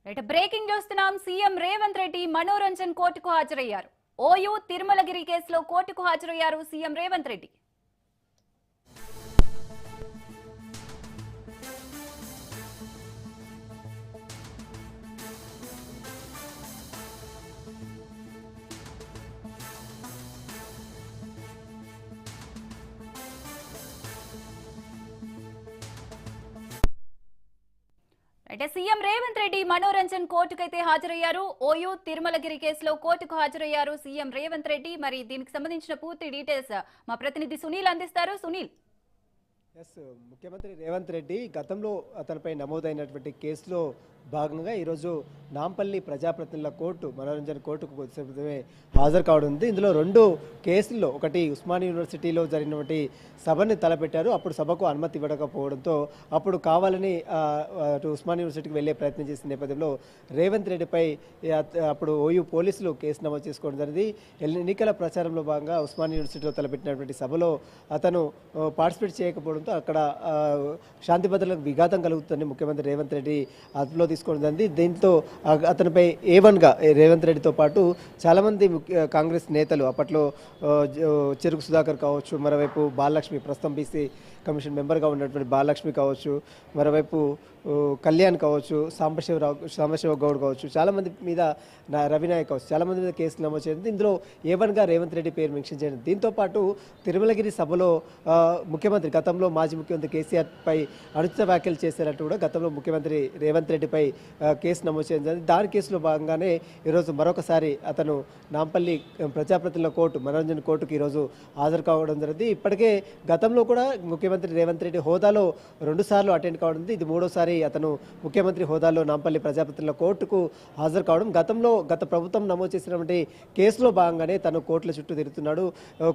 Right breaking చూస్తున్నాం. CM Revanth Reddy Manoranjan కోర్టుకు హాజరయ్యారు. ఓయూ తిరుమలగిరి కేసులో కోర్టుకు హాజరయ్యారు సీఎం రేవంత్ రెడ్డి. అంటే సీఎం రేవంత్ రెడ్డి మనోరంజన్ కోర్టుకైతే హాజరయ్యారు. ఓయూ తిరుమలగిరి కేసులో కోర్టుకు హాజరయ్యారు సీఎం రేవంత్ రెడ్డి. మరి దీనికి సంబంధించిన పూర్తి డీటెయిల్స్ మా ప్రతినిధి సునీల్ అందిస్తారు. సునీల్, ముఖ్యమంత్రి రేవంత్ రెడ్డి గతంలో అతనిపై నమోదైనటువంటి కేసులో భాగంగా ఈరోజు నాంపల్లి ప్రజాప్రతినిధుల కోర్టు మనోరంజన్ కోర్టుకు కొద్దిసేపటిమే హాజరు కావడం ఉంది. ఇందులో రెండు కేసుల్లో ఒకటి ఉస్మానియా యూనివర్సిటీలో జరిగినటువంటి సభని తలపెట్టారు. అప్పుడు సభకు అనుమతి ఇవ్వకపోవడంతో అప్పుడు కావాలని ఉస్మానియా యూనివర్సిటీకి వెళ్లే ప్రయత్నం చేసిన నేపథ్యంలో రేవంత్ రెడ్డిపై అప్పుడు ఓయూ పోలీసులు కేసు నమోదు చేసుకోవడం జరిగింది. ఎన్నికల ప్రచారంలో భాగంగా ఉస్మానియా యూనివర్సిటీలో తలపెట్టినటువంటి సభలో అతను పార్టిసిపేట్ చేయకపోవడంతో అక్కడ శాంతి భద్రతలకు విఘాతం కలుగుతుందని ముఖ్యమంత్రి రేవంత్ రెడ్డి అదుపులో తీసుకోవడం జరిగింది. దీంతో అతనిపై A1గా రేవంత్ రెడ్డితో పాటు చాలామంది కాంగ్రెస్ నేతలు అప్పట్లో చెరుకు సుధాకర్ కావచ్చు, మరోవైపు బాలలక్ష్మి ప్రస్తుతం బీసీ కమిషన్ మెంబర్గా ఉన్నటువంటి బాలలక్ష్మి కావచ్చు, మరోవైపు కళ్యాణ్ కావచ్చు, సాంబశివ గౌడ్ కావచ్చు, చాలామంది మీద రవినాయక్ కావచ్చు, చాలామంది మీద కేసులు నమోదు చేసింది. ఇందులో A1గా రేవంత్ రెడ్డి పేరు మెన్షన్ చేయండి. దీంతోపాటు తిరుమలగిరి సభలో ముఖ్యమంత్రి గతంలో మాజీ ముఖ్యమంత్రి కేసీఆర్ పై అనుచిత వ్యాఖ్యలు చేశారంటూ కూడా గతంలో ముఖ్యమంత్రి రేవంత్ రెడ్డిపై కేసు నమోదు చేయడం. దాని కేసులో భాగంగానే ఈరోజు మరొకసారి అతను నాంపల్లి ప్రజాప్రతినిధుల కోర్టు మనోరంజన్ కోర్టుకు ఈరోజు హాజరు కావడం జరిగింది. ఇప్పటికే గతంలో కూడా ముఖ్యమంత్రి రేవంత్ రెడ్డి హోదాలో 2 సార్లు అటెండ్ కావడం, ఇది 3వసారి అతను ముఖ్యమంత్రి హోదాలో నాంపల్లి ప్రజాప్రతినిధుల కోర్టుకు హాజరు కావడం. గత ప్రభుత్వం నమోదు చేసినటువంటి కేసులో భాగంగానే తను కోర్టుల చుట్టూ తిరుగుతున్నాడు.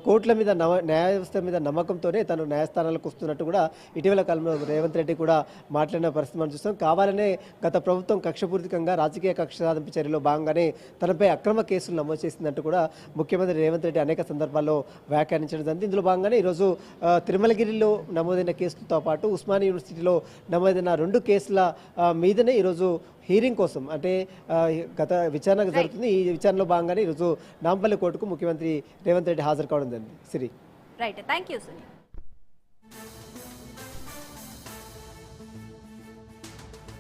కోర్టుల మీద న్యాయ వ్యవస్థ మీద నమ్మకంతోనే తను న్యాయస్థానాలకు వస్తున్నట్టు కూడా ఇటీవల కాలంలో రేవంత్ రెడ్డి కూడా మాట్లాడిన పరిస్థితి మనం చూస్తాం. కావాలనే గత ప్రభుత్వం కక్షపూరితంగా రాజకీయ కక్ష సాధింపు చర్యలో భాగంగానే తనపై అక్రమ కేసులు నమోదు చేసిందంటూ కూడా ముఖ్యమంత్రి రేవంత్ రెడ్డి అనేక సందర్భాల్లో వ్యాఖ్యానించడం జరిగింది. ఇందులో భాగంగానే ఈరోజు తిరుమలగిరిలో నమోదైన కేసులతో పాటు ఉస్మానియా యూనివర్సిటీలో నమోదైన 2 కేసుల మీదనే ఈరోజు హీరింగ్ కోసం అంటే గత విచారణ జరుగుతుంది. ఈ విచారణలో భాగంగానే ఈరోజు నాంపల్లి కోర్టుకు ముఖ్యమంత్రి రేవంత్ రెడ్డి హాజరు కావడం జరిగింది. Right, thank you Sunil.